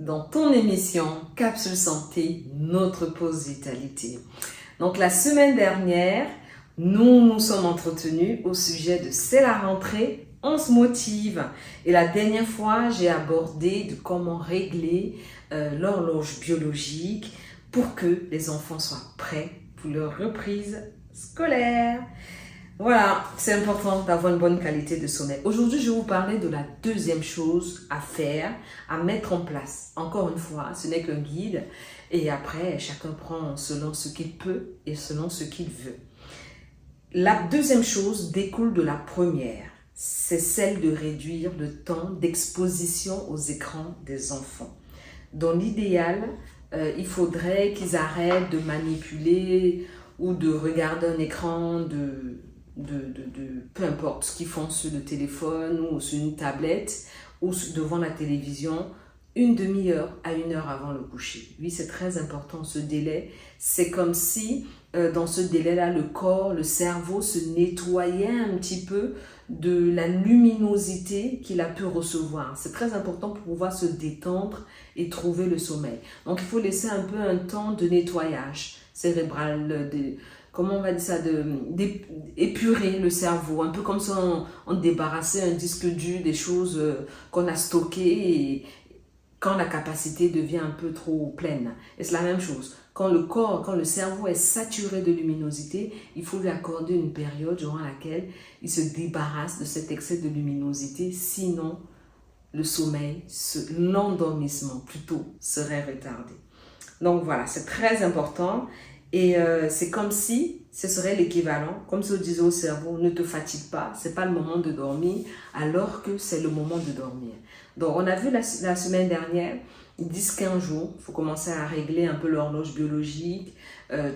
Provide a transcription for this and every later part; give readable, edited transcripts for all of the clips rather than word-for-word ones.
dans ton émission Capsule Santé, notre pause vitalité. Donc la semaine dernière, nous nous sommes entretenus au sujet de c'est la rentrée, on se motive. Et la dernière fois, j'ai abordé de comment régler l'horloge biologique pour que les enfants soient prêts pour leur reprise scolaire. Voilà, c'est important d'avoir une bonne qualité de sommeil. Aujourd'hui, je vais vous parler de la deuxième chose à faire, à mettre en place. Encore une fois, ce n'est qu'un guide et après, chacun prend selon ce qu'il peut et selon ce qu'il veut. La deuxième chose découle de la première, c'est celle de réduire le temps d'exposition aux écrans des enfants. Dans l'idéal, il faudrait qu'ils arrêtent de manipuler ou de regarder un écran peu importe ce qu'ils font sur le téléphone ou sur une tablette ou devant la télévision, une demi-heure à 1 heure avant le coucher. Oui, c'est très important ce délai. C'est comme si dans ce délai-là, le corps, le cerveau se nettoyait un petit peu de la luminosité qu'il a pu recevoir. C'est très important pour pouvoir se détendre et trouver le sommeil. Donc, il faut laisser un peu un temps de nettoyage cérébral, comment on va dire ça, d'épurer le cerveau, un peu comme si on débarrassait un disque dur des choses qu'on a stockées et quand la capacité devient un peu trop pleine. Et c'est la même chose. Quand le cerveau est saturé de luminosité, il faut lui accorder une période durant laquelle il se débarrasse de cet excès de luminosité, sinon le sommeil, l'endormissement plutôt, serait retardé. Donc voilà, c'est très important. Et c'est comme si ce serait l'équivalent, comme si on disait au cerveau, ne te fatigue pas, ce n'est pas le moment de dormir, alors que c'est le moment de dormir. Donc on a vu la semaine dernière, 10-15 jours, il faut commencer à régler un peu l'horloge biologique,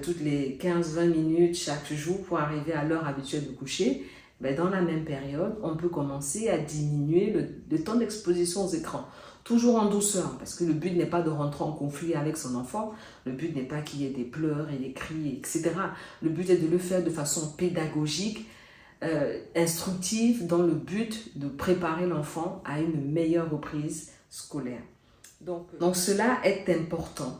toutes les 15-20 minutes chaque jour pour arriver à l'heure habituelle de coucher. Ben, dans la même période, on peut commencer à diminuer le temps d'exposition aux écrans. Toujours en douceur, parce que le but n'est pas de rentrer en conflit avec son enfant, le but n'est pas qu'il y ait des pleurs et des cris, etc. Le but est de le faire de façon pédagogique, instructive, dans le but de préparer l'enfant à une meilleure reprise scolaire. Donc cela est important,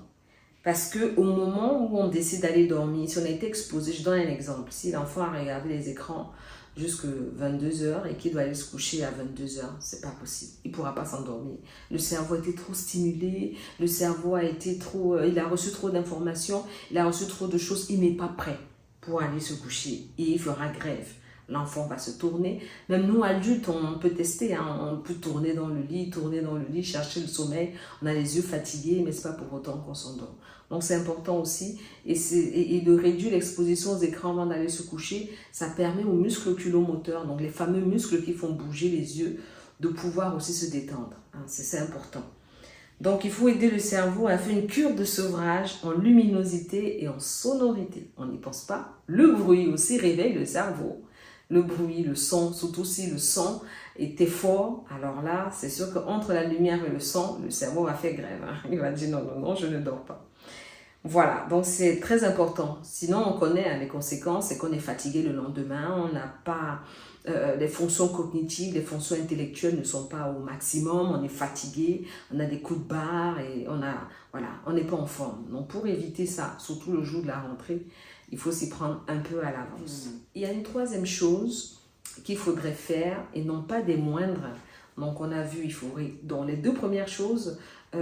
parce qu'au moment où on décide d'aller dormir, si on a été exposé, je donne un exemple, si l'enfant a regardé les écrans jusqu'à 22h et qu'il doit aller se coucher à 22h, c'est pas possible. Il pourra pas s'endormir. Le cerveau a été trop stimulé, le cerveau il a reçu trop d'informations, il a reçu trop de choses, il n'est pas prêt pour aller se coucher et il fera grève. L'enfant va se tourner. Même nous, adultes, on peut tester, hein, on peut tourner dans le lit, chercher le sommeil. On a les yeux fatigués, mais ce n'est pas pour autant qu'on s'endort. Donc, c'est important aussi. Et de réduire l'exposition aux écrans avant d'aller se coucher, ça permet aux muscles oculomoteurs, donc les fameux muscles qui font bouger les yeux, de pouvoir aussi se détendre. Hein, c'est important. Donc, il faut aider le cerveau à faire une cure de sevrage en luminosité et en sonorité. On n'y pense pas. Le bruit aussi réveille le cerveau. Le bruit, le son, surtout si le son était fort, alors là, c'est sûr qu'entre la lumière et le son, le cerveau va faire grève. Hein. Il va dire non, je ne dors pas. Voilà, donc c'est très important. Sinon, on connaît les conséquences, c'est qu'on est fatigué le lendemain, on n'a pas les fonctions cognitives, les fonctions intellectuelles ne sont pas au maximum, on est fatigué, on a des coups de barre et on n'est pas en forme. Donc pour éviter ça, surtout le jour de la rentrée, il faut s'y prendre un peu à l'avance. Il y a une troisième chose qu'il faudrait faire, et non pas des moindres. Donc on a vu, dans les deux premières choses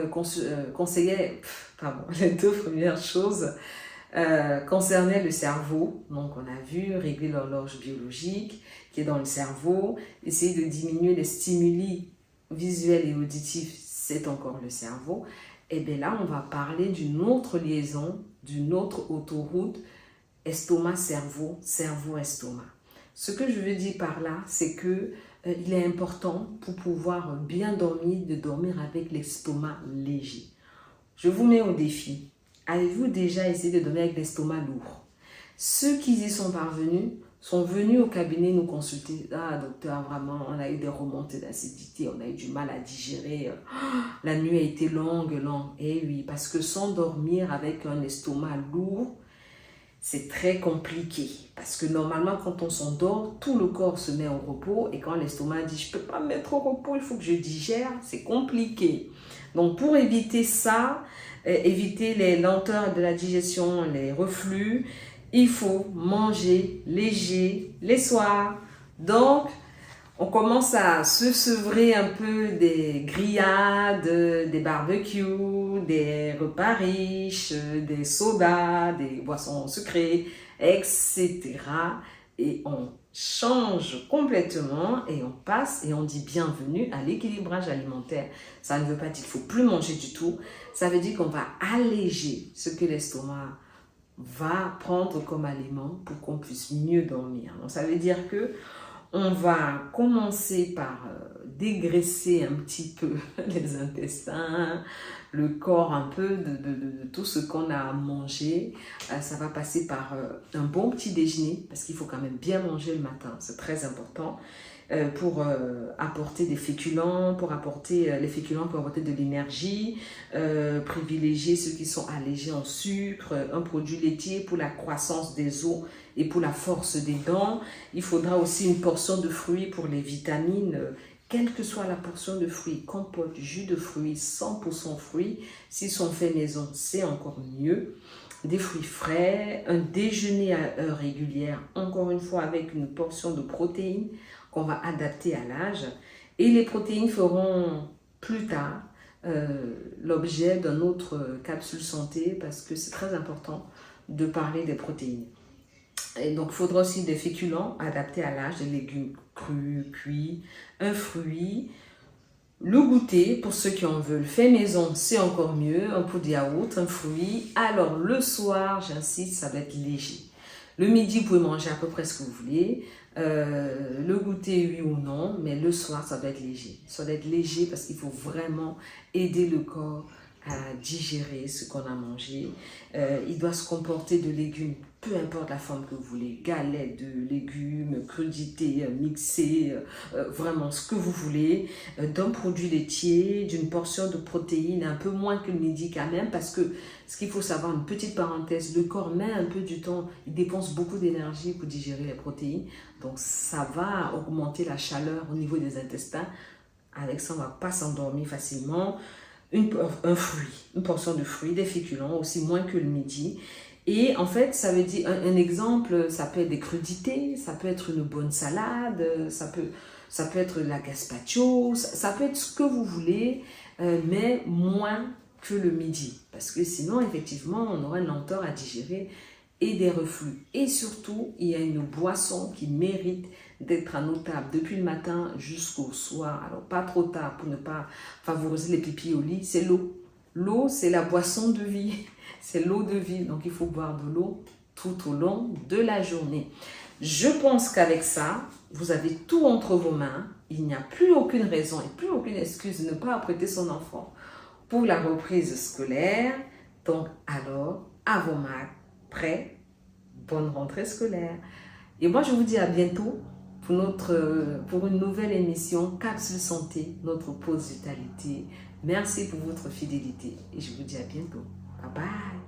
concernaient le cerveau. Donc on a vu régler l'horloge biologique qui est dans le cerveau, essayer de diminuer les stimuli visuels et auditifs, c'est encore le cerveau. Et bien là, on va parler d'une autre liaison, d'une autre autoroute, estomac-cerveau, cerveau-estomac. Ce que je veux dire par là, c'est que il est important pour pouvoir bien dormir, de dormir avec l'estomac léger. Je vous mets au défi. Avez-vous déjà essayé de dormir avec l'estomac lourd? Ceux qui y sont parvenus sont venus au cabinet nous consulter. Ah docteur, vraiment, on a eu des remontées d'acidité, on a eu du mal à digérer. La nuit a été longue. Eh oui, parce que s'endormir avec un estomac lourd, c'est très compliqué parce que normalement quand on s'endort, tout le corps se met au repos et quand l'estomac dit je ne peux pas me mettre au repos, il faut que je digère, c'est compliqué. Donc pour éviter ça, éviter les lenteurs de la digestion, les reflux, il faut manger léger les soirs. Donc, on commence à se sevrer un peu des grillades, des barbecues, des repas riches, des sodas, des boissons sucrées, etc. Et on change complètement et on passe et on dit bienvenue à l'équilibrage alimentaire. Ça ne veut pas dire qu'il ne faut plus manger du tout. Ça veut dire qu'on va alléger ce que l'estomac va prendre comme aliment pour qu'on puisse mieux dormir. Donc ça veut dire que on va commencer par dégraisser un petit peu les intestins, le corps un peu de tout ce qu'on a à manger. Ça va passer par un bon petit déjeuner, parce qu'il faut quand même bien manger le matin, c'est très important, pour apporter des féculents, les féculents pour apporter de l'énergie, privilégier ceux qui sont allégés en sucre, un produit laitier pour la croissance des os et pour la force des dents. Il faudra aussi une portion de fruits pour les vitamines, quelle que soit la portion de fruits, compote, jus de fruits, 100% fruits, s'ils sont faits maison, c'est encore mieux. Des fruits frais, un déjeuner à heure régulière, encore une fois avec une portion de protéines qu'on va adapter à l'âge. Et les protéines feront plus tard l'objet d'une autre capsule santé, parce que c'est très important de parler des protéines. Et donc, il faudra aussi des féculents adaptés à l'âge, des légumes crus, cuits, un fruit, le goûter pour ceux qui en veulent. Fait maison, c'est encore mieux, un pot de yaourt, un fruit. Alors, le soir, j'insiste, ça va être léger. Le midi, vous pouvez manger à peu près ce que vous voulez. Le goûter, oui ou non, mais le soir, ça doit être léger. Ça doit être léger parce qu'il faut vraiment aider le corps à digérer ce qu'on a mangé. Il doit se comporter de légumes, peu importe la forme que vous voulez, galettes de légumes, crudités, mixés, vraiment ce que vous voulez, d'un produit laitier, d'une portion de protéines, un peu moins que le midi quand même, parce que ce qu'il faut savoir, une petite parenthèse, le corps met un peu du temps, il dépense beaucoup d'énergie pour digérer les protéines, donc ça va augmenter la chaleur au niveau des intestins. Avec ça, on ne va pas s'endormir facilement. Un fruit, une portion de fruits, des féculents, aussi moins que le midi. Et en fait, ça veut dire, un exemple, ça peut être des crudités, ça peut être une bonne salade, ça peut être la gazpacho, ça peut être ce que vous voulez, mais moins que le midi. Parce que sinon, effectivement, on aura une lenteur à digérer et des reflux. Et surtout, il y a une boisson qui mérite d'être à nos tables depuis le matin jusqu'au soir. Alors, pas trop tard pour ne pas favoriser les pipis au lit, c'est l'eau. L'eau, c'est la boisson de vie. C'est l'eau de vie. Donc, il faut boire de l'eau tout au long de la journée. Je pense qu'avec ça, vous avez tout entre vos mains. Il n'y a plus aucune raison et plus aucune excuse de ne pas apprêter son enfant pour la reprise scolaire. Donc, alors, à vos marques, prêts, bonne rentrée scolaire. Et moi, je vous dis à bientôt pour une nouvelle émission Capsule Santé, notre pause vitalité. Merci pour votre fidélité et je vous dis à bientôt. Bye bye.